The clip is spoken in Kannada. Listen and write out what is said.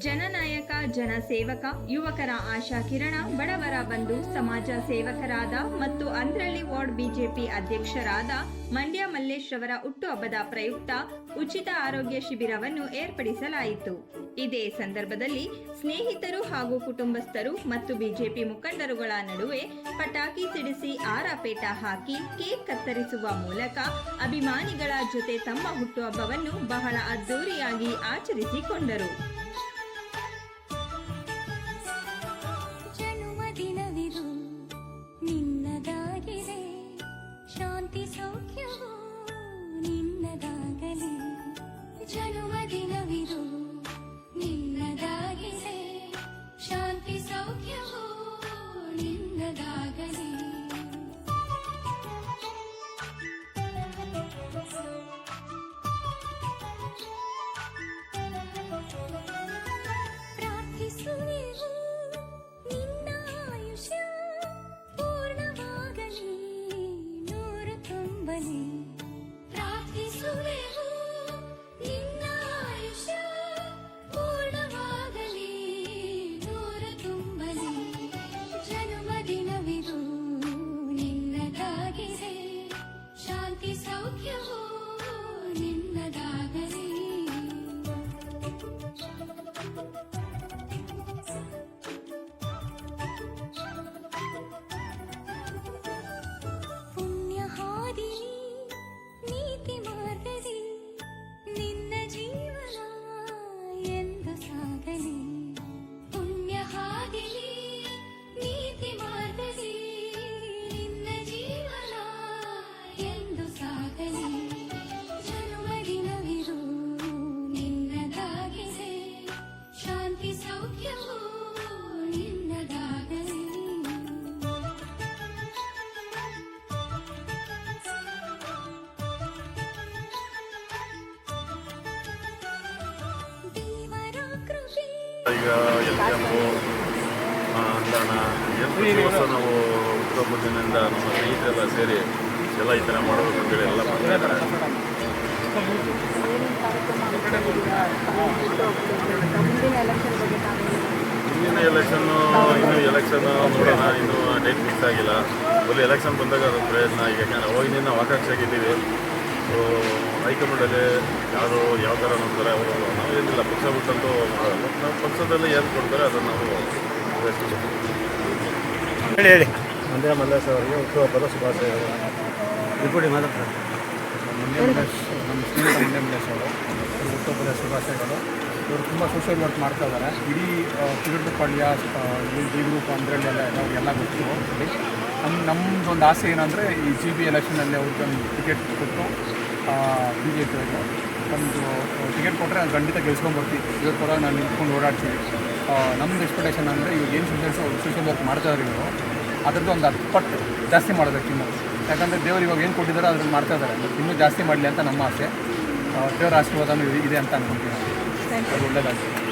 ಜನನಾಯಕ, ಜನಸೇವಕ, ಯುವಕರ ಆಶಾ ಕಿರಣ, ಬಡವರ ಬಂಧು, ಸಮಾಜ ಸೇವಕರಾದ ಮತ್ತು ಅಂದ್ರಳ್ಳಿ ವಾರ್ಡ್ ಬಿಜೆಪಿ ಅಧ್ಯಕ್ಷರಾದ ಮಂಡ್ಯ ಮಲ್ಲೇಶ್ ರವರ ಹುಟ್ಟುಹಬ್ಬದ ಪ್ರಯುಕ್ತ ಉಚಿತ ಆರೋಗ್ಯ ಶಿಬಿರವನ್ನು ಏರ್ಪಡಿಸಲಾಯಿತು. ಇದೇ ಸಂದರ್ಭದಲ್ಲಿ ಸ್ನೇಹಿತರು ಹಾಗೂ ಕುಟುಂಬಸ್ಥರು ಮತ್ತು ಬಿಜೆಪಿ ಮುಖಂಡರುಗಳ ನಡುವೆ ಪಟಾಕಿ ಸಿಡಿಸಿ ಆರಾಪೇಟ ಹಾಕಿ ಕೇಕ್ ಕತ್ತರಿಸುವ ಮೂಲಕ ಅಭಿಮಾನಿಗಳ ಜೊತೆ ತಮ್ಮ ಹುಟ್ಟುಹಬ್ಬವನ್ನು ಬಹಳ ಅದ್ದೂರಿಯಾಗಿ ಆಚರಿಸಿಕೊಂಡರು. ಶಾಂತಿ ಸೌಖ್ಯವು ನಿನ್ನದಾಗಲಿ, ಜನ್ಮದಿನವಿದು ನಿನ್ನದಾಗಿದೆ, ಶಾಂತಿ ಸೌಖ್ಯವು ನಿನ್ನದಾಗಲಿ. ಪ್ರಾರ್ಥಿಸುವೆವು ನಿನ್ನ ಆಯುಷ್ಯ ಪೂರ್ಣವಾಗಲಿ, ತುಂಬಲಿ. ಪ್ರಾರ್ಥಿಸುವೆವು ನಿನ್ನ ಆಯುಷ್ಯ ಪೂರ್ಣವಾಗಲಿ, ನೂರ ತುಂಬಲಿ. ಜನ್ಮದಿನವಿದು ನಿನ್ನದಾಗಿದೆ, ಶಾಂತಿ ಸೌಖ್ಯವು ನಿನ್ನದಾಗಲಿ. ನೀತಿ ಮಾರ್ಗದಿ ನಿನ್ನ ಜೀವನ ಎಂದು ಸಾಗಲಿ, ಪುಣ್ಯ ಹಾದಿಲಿ ನೀತಿ ಮಾರ್ಗದಿ ನಿನ್ನ ಜೀವನ ಎಂದು ಸಾಗಲಿ. ಜನ್ಮದಿನವಿದು ನಿನ್ನದಾಗಿದೆ, ಶಾಂತಿ ಸೌಖ್ಯವು ನಿನ್ನದಾಗಲಿ. ಈಗ ಎಲ್ಕೆಂಪು ಅಂದಣ ದಿವಸ ನಾವು ಹುಟ್ಟುಹಬ್ಬದಿಂದ ನಮ್ಮ ಸ್ನೇಹಿತರೆಲ್ಲ ಸೇರಿ ಎಲ್ಲ ಈ ಥರ ಮಾಡಬೇಕು ಅಂತೇಳಿ ಎಲ್ಲ ಮಾಡ್ತಾಯಿದ್ದಾರೆ. ಮುಂದಿನ ಎಲೆಕ್ಷನ್ನು ಇನ್ನೂ ನೋಡೋಣ, ಇನ್ನೂ ಡೇಟ್ ಫಿಕ್ಸ್ ಆಗಿಲ್ಲ. ಅಲ್ಲಿ ಎಲೆಕ್ಷನ್ ಬಂದಾಗ ಅದು ಪ್ರಯತ್ನ. ಈಗ ಯಾಕಂದರೆ ಅವಾಗಿನ ನಾವು ಆಕಾಂಕ್ಷೆಯಾಗಿದ್ದೀವಿ. ಹೈಕಮಾಂಡಲ್ಲಿ ಯಾರು ಯಾವ ಥರ ನೋಡ್ತಾರೆ ಅವರು ನಾವೇನಿಲ್ಲ ಪಕ್ಷ ಬಿಟ್ಟಂತೂ ಮಾಡಲ್ಲ. ನಾವು ಪಕ್ಷದಲ್ಲಿ ಏನು ಕೊಡ್ತಾರೆ ಅದನ್ನು ನಾವು ಹೇಳಿ. ಮಂಡ್ಯ ಮಲ್ಲೇಶ್ ಅವರಿಗೆ ಹುಟ್ಟುಹಬ್ಬದ ಶುಭಾಶಯಗಳು. ರಿಪೋರ್ಟಿ ಮಾತಾಡ್ತಾರೆ. ನಮ್ಮ ಸ್ನೇಹಿತ ಮಂಡ್ಯ ಮಲ್ಲೇಶ್ ಅವರು ಹುಟ್ಟುಹಬ್ಬದ ಶುಭಾಶಯಗಳು. ಇವರು ತುಂಬ ಸೋಷಿಯಲ್ ವರ್ಕ್ ಮಾಡ್ತಾ ಇದ್ದಾರೆ. ಇಡೀ ತಿರುಪಳ್ಳಿಯ ಡಿ ಗ್ರೂಪ್ ಅಂದ್ರಲ್ಲಿ ಎಲ್ಲ ಗೊತ್ತು. ನಮ್ಮದೊಂದು ಆಸೆ ಏನಂದರೆ ಈ GB ಎಲೆಕ್ಷನಲ್ಲಿ ಅವ್ರಿಗೊಂದು ಟಿಕೆಟ್ ಕೊಟ್ಟು BJP ಅವರು ಒಂದು ಟಿಕೆಟ್ ಕೊಟ್ಟರೆ ನಾನು ಖಂಡಿತ ಗೆಲ್ಸ್ಕೊಂಡ್ಬರ್ತೀವಿ. ಇವ್ರ ಪರ ನಾನು ನಿಂತ್ಕೊಂಡು ಓಡಾಡ್ತೀವಿ. ನಮ್ಮದು ಎಕ್ಸ್ಪೆಕ್ಟೇಷನ್ ಅಂದರೆ ಇವಾಗ ಏನು ಸೋಷಿಯಲ್ ವರ್ಕ್ ಮಾಡ್ತಾಯಿದ್ದಾರೆ ಇವರು, ಅದರದ್ದು ಒಂದು 10 ಪಟ್ಟು ಜಾಸ್ತಿ ಮಾಡೋದಕ್ಕೆ ಇನ್ನೂ. ಯಾಕಂದರೆ ದೇವರು ಇವಾಗ ಏನು ಕೊಟ್ಟಿದ್ದಾರೆ ಅದನ್ನು ಮಾಡ್ತಾಯಿದ್ದಾರೆ, ಇನ್ನೂ ಜಾಸ್ತಿ ಮಾಡಲಿ ಅಂತ ನಮ್ಮ ಆಸೆ. ದೇವರ ಆಶೀರ್ವಾದನೂ ಇದೆ ಅಂತ ಅನ್ಕೊಂತೀನಿ. ಅದು ಒಳ್ಳೆಯದಾಗ್ತದೆ.